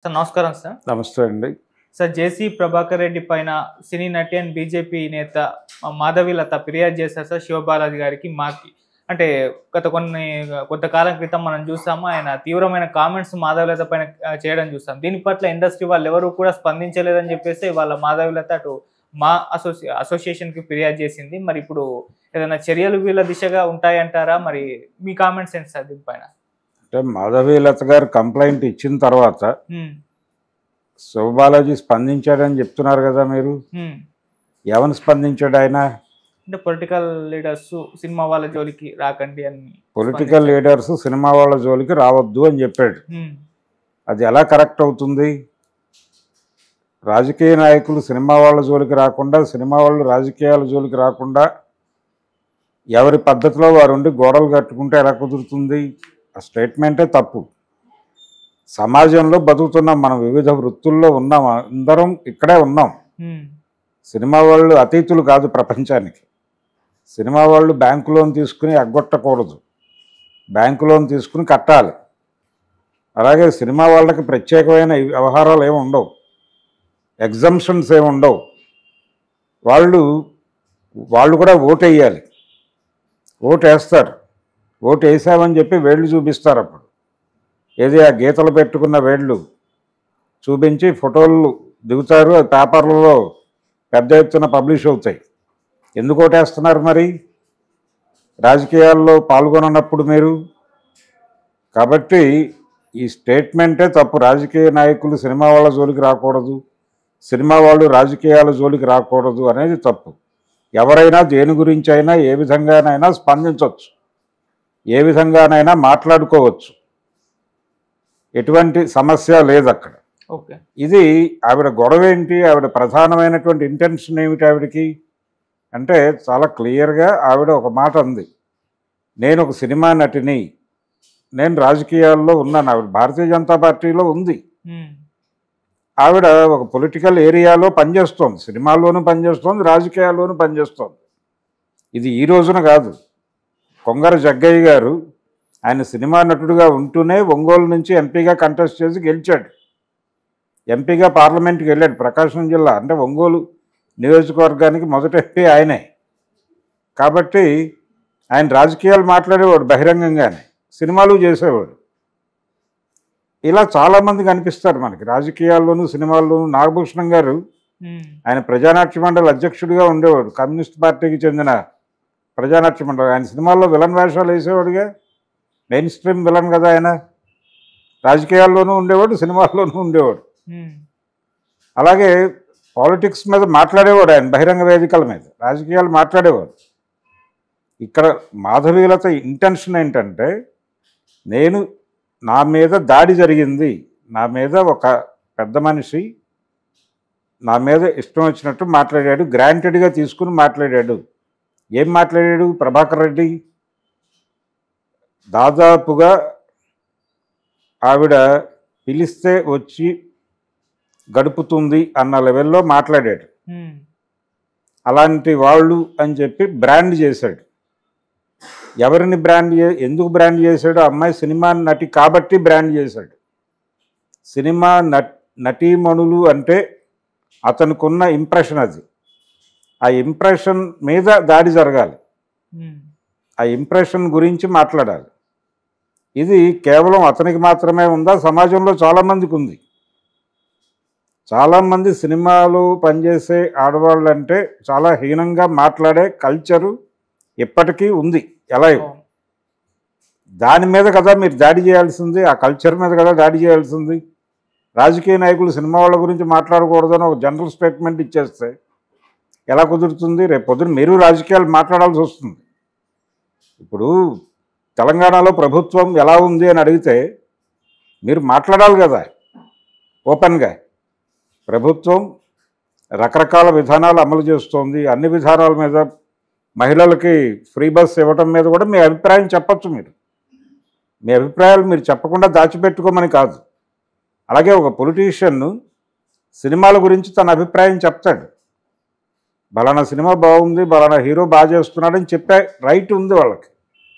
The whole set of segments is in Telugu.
సార్ నమస్కారం సార్. నమస్తే అండి. సార్ జేసీ ప్రభాకర్ రెడ్డి పైన సినీ నటి అండ్ బీజేపీ నేత మాధవీలత ఫిర్యాదు చేశారు సార్ శివబాలాజీ గారికి. అంటే కొంతకాలం క్రితం మనం చూసాము ఆయన తీవ్రమైన కామెంట్స్ మాధవీలత పైన చేయడం చూసాం. దీని పట్ల ఇండస్ట్రీ వాళ్ళు ఎవరు కూడా స్పందించలేదని చెప్పేసి వాళ్ళ మాధవీలత అటు మా అసోసియేషన్కి ఫిర్యాదు చేసింది. మరి ఇప్పుడు ఏదైనా చర్యలు వీళ్ళ దిశగా ఉంటాయంటారా? మరి మీ కామెంట్స్ ఏంటి సార్ దీనిపైన? అంటే మాధవీలత గారు కంప్లైంట్ ఇచ్చిన తర్వాత శివబాలాజీ స్పందించాడని చెప్తున్నారు కదా మీరు. ఏమని స్పందించాడు ఆయన? అంటే పొలిటికల్ లీడర్స్ సినిమా వాళ్ళ జోలికి రాకండి అని. పొలిటికల్ లీడర్స్ సినిమా వాళ్ళ జోలికి రావద్దు అని చెప్పాడు. అది ఎలా కరెక్ట్ అవుతుంది? రాజకీయ నాయకులు సినిమా వాళ్ళ జోలికి రాకుండా, సినిమా వాళ్ళు రాజకీయాల జోలికి రాకుండా ఎవరి పద్ధతిలో వారు ఉండి గోడలు కట్టుకుంటే ఎలా కుదురుతుంది? ఆ స్టేట్మెంటే తప్పు. సమాజంలో బతుకుతున్నాం, మనం వివిధ వృత్తుల్లో ఉన్నాం, అందరం ఇక్కడే ఉన్నాం. సినిమా వాళ్ళు అతీతులు కాదు ప్రపంచానికి. సినిమా వాళ్ళు బ్యాంకు లోన్ తీసుకుని ఎగ్గొట్టకూడదు, బ్యాంకు లోన్ తీసుకుని కట్టాలి. అలాగే సినిమా వాళ్ళకి ప్రత్యేకమైన వ్యవహారాలు ఏమి ఉండవు, ఎగ్జంప్షన్స్ ఏమి ఉండవు. వాళ్ళు కూడా ఓటు వేయాలి, ఓటు వేస్తారు. ఓటు వేసామని చెప్పి వేళ్ళు చూపిస్తారు. అప్పుడు ఏది ఆ గీతలు పెట్టుకున్న వేళ్ళు చూపించి ఫోటోలు దిగుతారు, పేపర్లలో పెద్ద ఎత్తున పబ్లిష్ అవుతాయి. ఎందుకు ఓటేస్తున్నారు మరి? రాజకీయాల్లో పాల్గొనన్నప్పుడు మీరు. కాబట్టి ఈ స్టేట్మెంటే తప్పు. రాజకీయ నాయకులు సినిమా వాళ్ళ జోలికి రాకూడదు, సినిమా వాళ్ళు రాజకీయాల జోలికి రాకూడదు అనేది తప్పు. ఎవరైనా దేని గురించి అయినా ఏ విధంగానైనా స్పందించవచ్చు, ఏ విధంగానైనా మాట్లాడుకోవచ్చు, ఎటువంటి సమస్య లేదు అక్కడ. ఇది ఆవిడ గొడవ ఏంటి? ఆవిడ ప్రధానమైనటువంటి ఇంటెన్షన్ ఏమిటి ఆవిడకి అంటే చాలా క్లియర్గా ఆవిడ ఒక మాట అంది, నేను ఒక సినిమా నటిని, నేను రాజకీయాల్లో ఉన్నాను. ఆవిడ భారతీయ జనతా పార్టీలో ఉంది. ఆవిడ ఒక పొలిటికల్ ఏరియాలో పనిచేస్తోంది, సినిమాల్లోనూ పనిచేస్తోంది, రాజకీయాల్లోనూ పనిచేస్తోంది. ఇది ఈ రోజున కాదు. కొంగర జగ్గయ్య గారు ఆయన సినిమా నటుడుగా ఉంటూనే ఒంగోలు నుంచి ఎంపీగా కంటెస్ట్ చేసి గెలిచాడు. ఎంపీగా పార్లమెంట్కి వెళ్ళాడు. ప్రకాశం జిల్లా అంటే ఒంగోలు నియోజకవర్గానికి మొదటి ఎంపీ ఆయనే. కాబట్టి ఆయన రాజకీయాలు మాట్లాడేవాడు బహిరంగంగానే, సినిమాలు చేసేవాడు. ఇలా చాలామంది కనిపిస్తారు మనకి రాజకీయాల్లోనూ సినిమాల్లోనూ. నాగభూషణం గారు ఆయన ప్రజానాట్య మండలి అధ్యక్షుడిగా ఉండేవాడు, కమ్యూనిస్ట్ పార్టీకి చెందిన ప్రజానాట్య మండలి. ఆయన సినిమాల్లో విలన్ వేషాలు వేసేవాడుగా, మెయిన్ స్ట్రీమ్ విలన్ కదా ఆయన. రాజకీయాల్లోనూ ఉండేవాడు, సినిమాల్లోనూ ఉండేవాడు. అలాగే పాలిటిక్స్ మీద మాట్లాడేవాడు ఆయన, బహిరంగ వేదికల మీద రాజకీయాలు మాట్లాడేవాడు. ఇక్కడ మాధవీలత ఇంటెన్షన్ ఏంటంటే, నా మీద దాడి జరిగింది, నా మీద ఒక పెద్ద మనిషి నా మీద ఇష్టం వచ్చినట్టు మాట్లాడాడు, గ్రాంటెడ్గా తీసుకుని మాట్లాడాడు. ఏం మాట్లాడాడు ప్రభాకర్ రెడ్డి? దాదాపుగా ఆవిడ పిలిస్తే వచ్చి గడుపుతుంది అన్న లెవెల్లో మాట్లాడాడు. అలాంటి వాళ్ళు అని చెప్పి బ్రాండ్ చేశాడు. ఎవరిని ఎందుకు బ్రాండ్ చేశాడు? అమ్మాయి సినిమా నటి కాబట్టి బ్రాండ్ చేశాడు. సినిమా నటీమణులు అంటే అతనుకున్న ఇంప్రెషన్ అది. ఆ ఇంప్రెషన్ మీద దాడి జరగాలి, ఆ ఇంప్రెషన్ గురించి మాట్లాడాలి. ఇది కేవలం అతనికి మాత్రమే ఉందా? సమాజంలో చాలామందికి ఉంది. చాలామంది సినిమాలు పనిచేసే ఆడవాళ్ళు అంటే చాలా హీనంగా మాట్లాడే కల్చరు ఇప్పటికీ ఉంది. ఎలా? దాని మీద కదా మీరు దాడి చేయాల్సింది, ఆ కల్చర్ మీద కదా దాడి చేయాల్సింది. రాజకీయ నాయకులు సినిమా వాళ్ళ గురించి మాట్లాడకూడదని ఒక జనరల్ స్టేట్మెంట్ ఇచ్చేస్తే ఎలా కుదురుతుంది? రేపు పొద్దున మీరు రాజకీయాలు మాట్లాడాల్సి వస్తుంది. ఇప్పుడు తెలంగాణలో ప్రభుత్వం ఎలా ఉంది అని అడిగితే మీరు మాట్లాడాలి కదా ఓపెన్గా. ప్రభుత్వం రకరకాల విధానాలు అమలు చేస్తోంది, అన్ని విధానాల మీద, మహిళలకి ఫ్రీ బస్ ఇవ్వటం మీద కూడా మీ అభిప్రాయం చెప్పచ్చు. మీ అభిప్రాయాలు మీరు చెప్పకుండా దాచిపెట్టుకోమని కాదు. అలాగే ఒక పొలిటీషియన్ సినిమాల గురించి తన అభిప్రాయం చెప్తాడు. బలానా సినిమా బాగుంది, బలానా హీరో బాగా చేస్తున్నాడని చెప్పే రైట్ ఉంది వాళ్ళకి,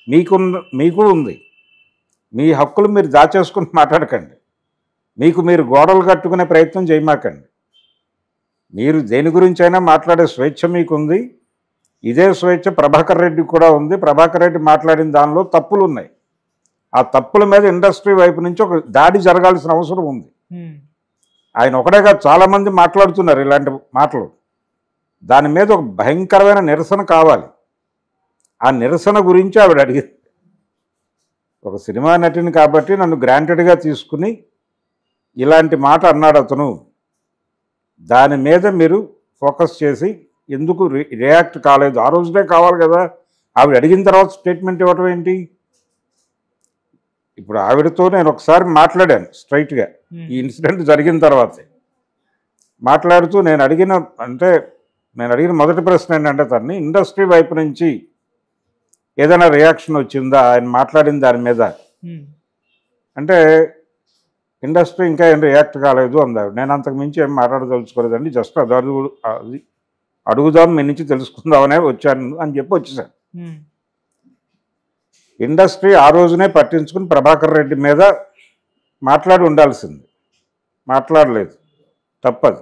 మీకు ఉంది. మీ హక్కులు మీరు దాచేసుకుని మాట్లాడకండి. మీకు మీరు గోడలు కట్టుకునే ప్రయత్నం చేయమాకండి. మీరు దేని గురించి అయినా మాట్లాడే స్వేచ్ఛ మీకుంది. ఇదే స్వేచ్ఛ ప్రభాకర్ రెడ్డికి కూడా ఉంది. ప్రభాకర్ రెడ్డి మాట్లాడిన దానిలో తప్పులు ఉన్నాయి. ఆ తప్పుల మీద ఇండస్ట్రీ వైపు నుంచి ఒక దాడి జరగాల్సిన అవసరం ఉంది. ఆయన ఒకటే కాదు, చాలామంది మాట్లాడుతున్నారు ఇలాంటి మాటలు. దాని మీద ఒక భయంకరమైన నిరసన కావాలి. ఆ నిరసన గురించి ఆవిడ అడిగింది. ఒక సినిమా నటిని కాబట్టి నన్ను గ్రాంటెడ్గా తీసుకుని ఇలాంటి మాట అన్నాడు అతను. దాని మీద మీరు ఫోకస్ చేసి ఎందుకు రియాక్ట్ కాలేదు? ఆ రోజునే కావాలి కదా. ఆవిడ అడిగిన తర్వాత స్టేట్మెంట్ ఇవ్వటం ఏంటి? ఇప్పుడు ఆవిడతో నేను ఒకసారి మాట్లాడాను స్ట్రైట్గా ఈ ఇన్సిడెంట్ జరిగిన తర్వాతే. మాట్లాడుతూ నేను అడిగిన మొదటి ప్రశ్న ఏంటంటే, తన్ని ఇండస్ట్రీ వైపు నుంచి ఏదైనా రియాక్షన్ వచ్చిందా ఆయన మాట్లాడిన దాని మీద అంటే, ఇండస్ట్రీ ఇంకా ఏం రియాక్ట్ కాలేదు అందాడు. నేను అంతకు మించి ఏం మాట్లాడదలుచుకోలేదండి, జస్ట్ అది అడుగుదాం మీ నుంచి తెలుసుకుందామనే వచ్చాను అని చెప్పి వచ్చేసాను. ఇండస్ట్రీ ఆ రోజునే పట్టించుకుని ప్రభాకర్ రెడ్డి మీద మాట్లాడి ఉండాల్సింది, మాట్లాడలేదు. తప్పదు.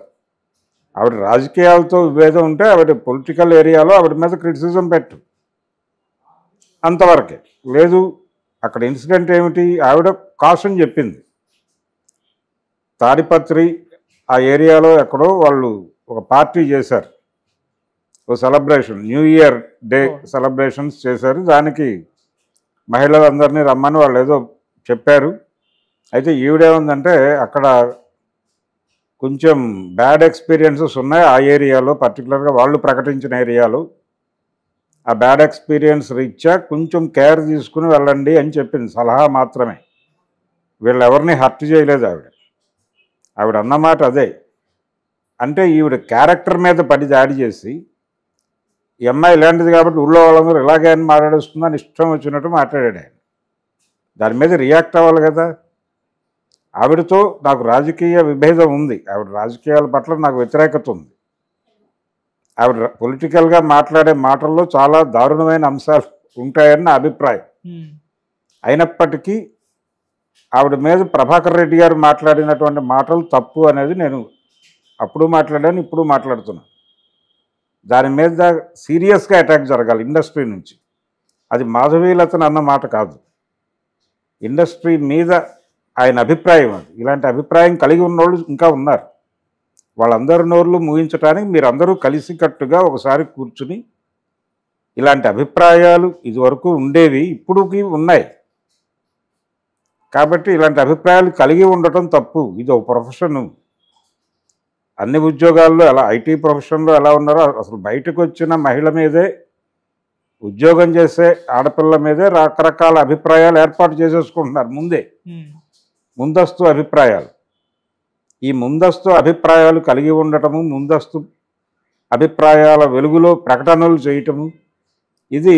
ఆవిడ రాజకీయాలతో విభేదం ఉంటే ఆవిడ పొలిటికల్ ఏరియాలో ఆవిడ మీద క్రిటిసిజం పెట్టు, అంతవరకే. లేదు అక్కడ ఇన్సిడెంట్ ఏమిటి? ఆవిడ కాషన్ చెప్పింది. తాడిపత్రి ఆ ఏరియాలో ఎక్కడో వాళ్ళు ఒక పార్టీ చేశారు, ఒక celebration, new year day celebrations చేశారు. దానికి మహిళలందరినీ రమ్మని వాళ్ళు ఏదో చెప్పారు. అయితే ఈవిడేముందంటే, అక్కడ కొంచెం బ్యాడ్ ఎక్స్పీరియన్సెస్ ఉన్నాయి ఆ ఏరియాలో, పర్టికులర్గా వాళ్ళు ప్రకటించిన ఏరియాలో. ఆ బ్యాడ్ ఎక్స్పీరియన్స్ రీత్యా కొంచెం కేర్ తీసుకుని వెళ్ళండి అని చెప్పింది, సలహా మాత్రమే. వీళ్ళు ఎవరిని హర్ట్ చేయలేదు ఆవిడ అన్నమాట అదే. అంటే ఈవిడ క్యారెక్టర్ మీద పడి దాడి చేసి, ఈ అమ్మాయి ఇలాంటిది కాబట్టి ఊళ్ళో వాళ్ళందరూ ఇలాగే అని మాట్లాడేస్తుందని ఇష్టం వచ్చినట్టు మాట్లాడాడు ఆయన. దాని మీద రియాక్ట్ అవ్వాలి కదా. ఆవిడతో నాకు రాజకీయ విభేదం ఉంది, ఆవిడ రాజకీయాల పట్ల నాకు వ్యతిరేకత ఉంది. ఆవిడ పొలిటికల్గా మాట్లాడే మాటల్లో చాలా దారుణమైన అంశాలు ఉంటాయని నా అభిప్రాయం. అయినప్పటికీ ఆవిడ మీద ప్రభాకర్ రెడ్డి గారు మాట్లాడినటువంటి మాటలు తప్పు అనేది నేను అప్పుడు మాట్లాడాను, ఇప్పుడు మాట్లాడుతున్నాను. దాని మీద సీరియస్గా అటాక్ జరగాలి ఇండస్ట్రీ నుంచి. అది మాధవీలతను అన్న మాట కాదు, ఇండస్ట్రీ మీద ఆయన అభిప్రాయం అది. ఇలాంటి అభిప్రాయం కలిగి ఉన్నోళ్ళు ఇంకా ఉన్నారు. వాళ్ళందరి నోర్లు ముగించడానికి మీరందరూ కలిసికట్టుగా ఒకసారి కూర్చుని, ఇలాంటి అభిప్రాయాలు ఇదివరకు ఉండేవి, ఇప్పుడుకి ఉన్నాయి కాబట్టి ఇలాంటి అభిప్రాయాలు కలిగి ఉండటం తప్పు. ఇది ఒక ప్రొఫెషను. అన్ని ఉద్యోగాల్లో ఎలా, ఐటీ ప్రొఫెషన్లో ఎలా ఉన్నారో అసలు బయటకు వచ్చిన మహిళ మీదే, ఉద్యోగం చేసే ఆడపిల్ల మీదే రకరకాల అభిప్రాయాలు ఏర్పాటు చేసేసుకుంటున్నారు ముందస్తు అభిప్రాయాలు. ఈ ముందస్తు అభిప్రాయాలు కలిగి ఉండటము, ముందస్తు అభిప్రాయాల వెలుగులో ప్రకటనలు చేయటము, ఇది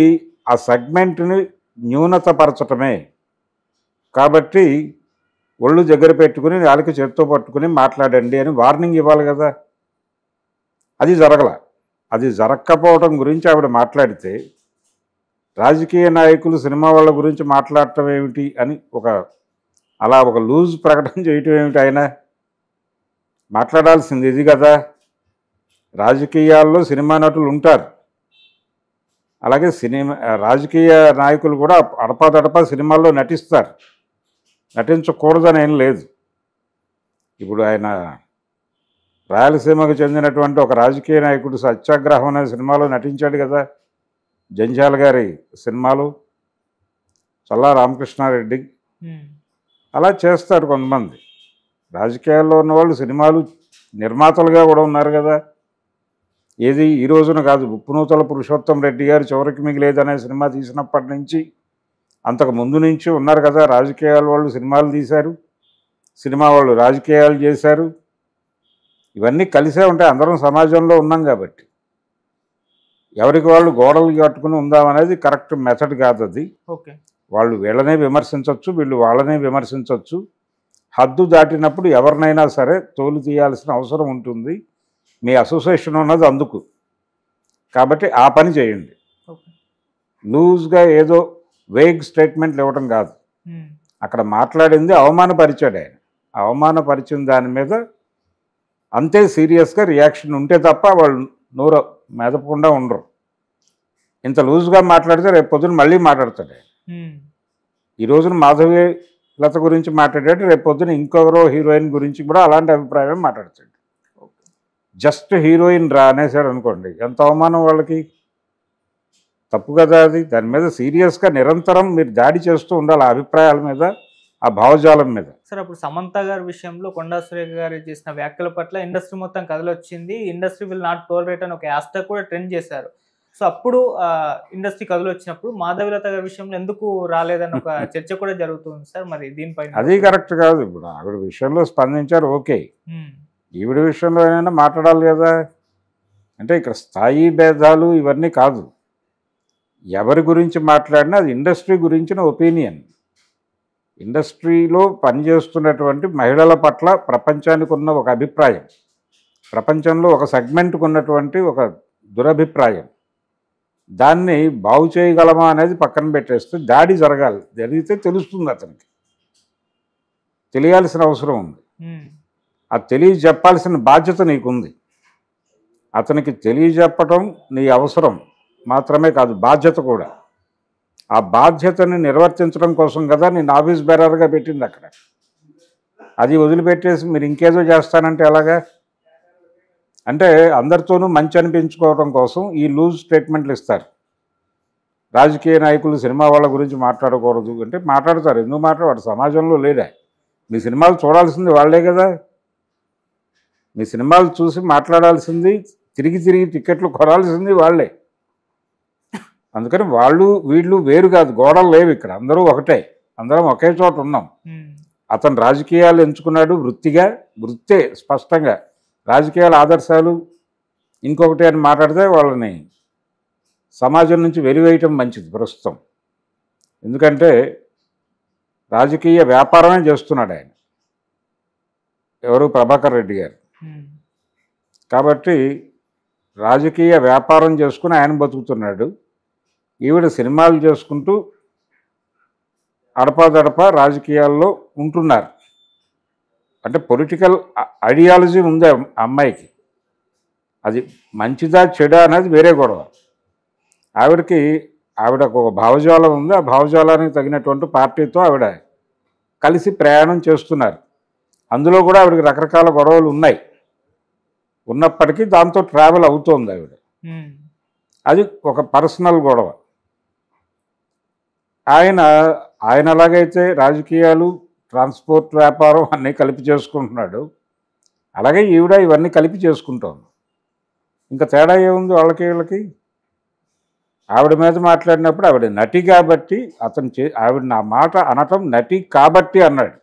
ఆ సెగ్మెంట్ని న్యూనతపరచటమే. కాబట్టి ఒళ్ళు దగ్గర పెట్టుకుని నాలుక చేత్తో పట్టుకుని మాట్లాడండి అని వార్నింగ్ ఇవ్వాలి కదా. అది జరగల. అది జరగకపోవడం గురించి ఆవిడ మాట్లాడితే, రాజకీయ నాయకులు సినిమా వాళ్ళ గురించి మాట్లాడటం ఏమిటి అని అలా ఒక లూజ్ ప్రకటన చేయటం ఏమిటి? ఆయన మాట్లాడాల్సింది ఇది కదా. రాజకీయాల్లో సినిమా నటులు ఉంటారు, అలాగే రాజకీయ నాయకులు కూడా అడపాదడపా సినిమాల్లో నటిస్తారు, నటించకూడదని ఏం లేదు. ఇప్పుడు ఆయన రాయలసీమకు చెందినటువంటి ఒక రాజకీయ నాయకుడు సత్యాగ్రహం అనే సినిమాలో నటించాడు కదా, జంజాల గారి సినిమాలో, చల్లా రామకృష్ణారెడ్డి. అలా చేస్తారు కొంతమంది. రాజకీయాల్లో ఉన్నవాళ్ళు సినిమాలు నిర్మాతలుగా కూడా ఉన్నారు కదా. ఏది ఈ రోజున కాదు, ఉప్పునూతల పురుషోత్తం రెడ్డి గారు చివరికి మిగిలేదనే సినిమా తీసినప్పటి నుంచి, అంతకు ముందు నుంచి ఉన్నారు కదా రాజకీయాల వాళ్ళు. సినిమాలు తీశారు, సినిమా వాళ్ళు రాజకీయాలు చేశారు. ఇవన్నీ కలిసే ఉంటాయి, అందరం సమాజంలో ఉన్నాం కాబట్టి. ఎవరికి వాళ్ళు గోడలు కట్టుకుని ఉందామనేది కరెక్ట్ మెథడ్ కాదు అది. వాళ్ళు వీళ్ళనే విమర్శించవచ్చు, వీళ్ళు వాళ్ళనే విమర్శించవచ్చు. హద్దు దాటినప్పుడు ఎవరినైనా సరే తోలు తీయాల్సిన అవసరం ఉంటుంది. మీ అసోసియేషన్ ఉన్నది అందుకు, కాబట్టి ఆ పని చేయండి. లూజ్గా ఏదో వేగ్ స్టేట్మెంట్లు ఇవ్వడం కాదు. అక్కడ మాట్లాడింది అవమానపరిచాడు ఆయన. అవమానపరిచిన దాని మీద అంతే సీరియస్గా రియాక్షన్ ఉంటే తప్ప వాళ్ళు నోరు మెదపకుండా ఉండరు. ఇంత లూజ్గా మాట్లాడితే రేపు పొద్దున మళ్ళీ మాట్లాడతాడు. ఈ రోజున మాధవి లత గురించి మాట్లాడాడు, రేపు పొద్దున ఇంకెవరో హీరోయిన్ గురించి కూడా అలాంటి అభిప్రాయం మాట్లాడతాడు. జస్ట్ హీరోయిన్ రా అనేసాడు అనుకోండి, ఎంత అవమానం వాళ్ళకి. తప్పు కదా అది. దాని మీద సీరియస్గా నిరంతరం మీరు దాడి చేస్తూ ఉండాలి, ఆ అభిప్రాయాల మీద, ఆ భావజాలం మీద. సార్ అప్పుడు సమంత గారి విషయంలో కొండా సురేఖ గారు చేసిన వ్యాఖ్యల పట్ల ఇండస్ట్రీ మొత్తం కదలొచ్చింది. ఇండస్ట్రీ విల్ నాట్ టోలరేట్ అని ఒక హ్యాష్‌ట్యాగ్ కూడా ట్రెండ్ చేశారు. సో అప్పుడు ఇండస్ట్రీ కదలొచ్చినప్పుడు మాధవీలత గారి విషయంలో ఎందుకు రాలేదని ఒక చర్చ కూడా జరుగుతుంది సార్. మరి దీనిపైన అది కరెక్ట్ కాదు. ఇప్పుడు ఆవిడ విషయంలో స్పందించారు, ఓకే. ఈవిడ విషయంలో ఏమైనా మాట్లాడాలి కదా. అంటే ఇక్కడ స్థాయి భేదాలు ఇవన్నీ కాదు. ఎవరి గురించి మాట్లాడినా అది ఇండస్ట్రీ గురించిన ఒపీనియన్. ఇండస్ట్రీలో పనిచేస్తున్నటువంటి మహిళల పట్ల ప్రపంచానికి ఉన్న ఒక అభిప్రాయం, ప్రపంచంలో ఒక సెగ్మెంట్కి ఉన్నటువంటి ఒక దురభిప్రాయం, దాన్ని బాగు చేయగలమా అనేది పక్కన పెట్టేస్తే దాడి జరిగితే తెలుస్తుంది, అతనికి తెలియాల్సిన అవసరం ఉంది. అది తెలియజెప్పాల్సిన బాధ్యత నీకుంది. అతనికి తెలియజెప్పటం నీ అవసరం మాత్రమే కాదు, బాధ్యత కూడా. ఆ బాధ్యతని నిర్వర్తించడం కోసం కదా నేను ఆఫీస్ బేరర్గా పెట్టింది అక్కడ. అది వదిలిపెట్టేసి మీరు ఇంకేదో చేస్తానంటే ఎలాగా? అంటే అందరితోనూ మంచి అనిపించుకోవడం కోసం ఈ లూజ్ స్టేట్మెంట్లు ఇస్తారు. రాజకీయ నాయకులు సినిమా వాళ్ళ గురించి మాట్లాడకూడదు అంటే మాట్లాడతారు. ఎందుకు మాట్లాడవాడు? సమాజంలో లేడా? మీ సినిమాలు చూడాల్సింది వాళ్ళే కదా. మీ సినిమాలు చూసి మాట్లాడాల్సింది, తిరిగి టికెట్లు కొనాల్సింది వాళ్ళే. అందుకని వాళ్ళు వీళ్ళు వేరు కాదు, గోడలు లేవు ఇక్కడ, అందరూ ఒకటే, అందరం ఒకే చోట ఉన్నాం. అతను రాజకీయాలు ఎంచుకున్నాడు వృత్తే స్పష్టంగా. రాజకీయాల ఆదర్శాలు ఇంకొకటి అని మాట్లాడితే వాళ్ళని సమాజం నుంచి వెలివేయటం మంచిది ప్రస్తుతం. ఎందుకంటే రాజకీయ వ్యాపారమే చేస్తున్నాడు ఆయన, ఎవరు? ప్రభాకర్ రెడ్డి గారు. కాబట్టి రాజకీయ వ్యాపారం చేసుకుని ఆయన బతుకుతున్నాడు. ఈవిడ సినిమాలు చేసుకుంటూ అడపాదడపా రాజకీయాల్లో ఉంటున్నారు. అంటే పొలిటికల్ ఐడియాలజీ ఉంది అమ్మాయికి. అది మంచిదా చెడా అనేది వేరే గొడవ. ఆవిడకు ఒక భావజాలం ఉంది. ఆ భావజాలానికి తగినటువంటి పార్టీతో ఆవిడ కలిసి ప్రయాణం చేస్తున్నారు. అందులో కూడా ఆవిడకి రకరకాల గొడవలు ఉన్నాయి. ఉన్నప్పటికీ దాంతో ట్రావెల్ అవుతోంది ఆవిడ. అది ఒక పర్సనల్ గొడవ. ఆయన ఎలాగైతే రాజకీయాలు, ట్రాన్స్పోర్ట్ వ్యాపారం అన్నీ కలిపి చేసుకుంటున్నాడు, అలాగే ఈవిడ ఇవన్నీ కలిపి చేసుకుంటోంది. ఇంకా తేడా ఏముంది వాళ్ళకి వీళ్ళకి? ఆవిడ మీద మాట్లాడినప్పుడు ఆవిడ నటి కాబట్టి ఆవిడ నా మాట అనటం నటి కాబట్టి అన్నాడు.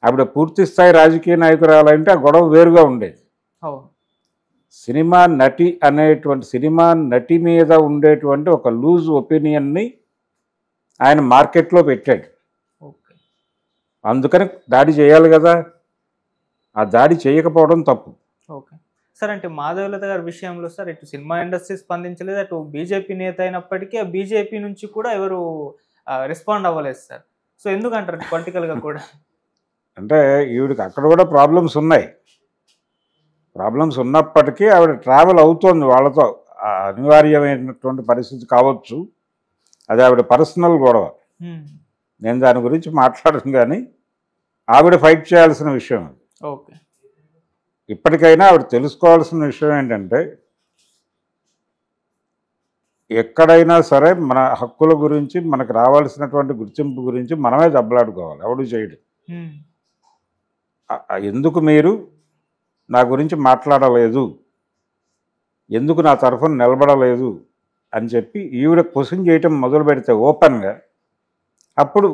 ఆవిడ పూర్తి స్థాయి రాజకీయ నాయకురాలంటే ఆ గొడవ వేరుగా ఉండేది. సినిమా నటి మీద ఉండేటువంటి ఒక లూజ్ ఒపీనియన్ని ఆయన మార్కెట్లో పెట్టాడు. అందుకని దాడి చేయాలి కదా. ఆ దాడి చేయకపోవడం తప్పు. Okay sir. అంటే మాధవీలత గారి విషయంలో సార్ ఇటు సినిమా ఇండస్ట్రీ స్పందించలేదు, అటు బీజేపీ నేత అయినప్పటికీ ఆ బీజేపీ నుంచి కూడా ఎవరు రెస్పాండ్ అవ్వలేదు సార్. సో ఎందుకంటారు పొలిటికల్గా కూడా? అంటే ఈవిడికి అక్కడ కూడా ప్రాబ్లమ్స్ ఉన్నాయి. ప్రాబ్లమ్స్ ఉన్నప్పటికీ ఆవిడ ట్రావెల్ అవుతోంది వాళ్ళతో. అనివార్యమైనటువంటి పరిస్థితి కావచ్చు, అది ఆవిడ పర్సనల్ గొడవ. నేను దాని గురించి మాట్లాడను, కానీ ఆవిడ ఫైట్ చేయాల్సిన విషయం. ఓకే. ఇప్పటికైనా ఆవిడ తెలుసుకోవాల్సిన విషయం ఏంటంటే, ఎక్కడైనా సరే మన హక్కుల గురించి, మనకు రావాల్సినటువంటి గుర్తింపు గురించి మనమే దెబ్బలాడుకోవాలి, ఎవడు చేయడు. ఎందుకు మీరు నా గురించి మాట్లాడలేదు, ఎందుకు నా తరఫున నిలబడలేదు అని చెప్పి ఈవిడ క్వశ్చన్ చేయటం మొదలు పెడితే ఓపెన్గా, అప్పుడు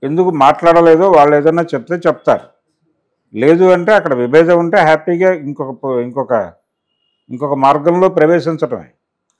ఎందుకు మాట్లాడలేదో వాళ్ళు ఏదన్నా చెప్తే చెప్తారు. లేదు అంటే అక్కడ విభేదం ఉంటే హ్యాపీగా ఇంకొక మార్గంలో ప్రవేశించటమే.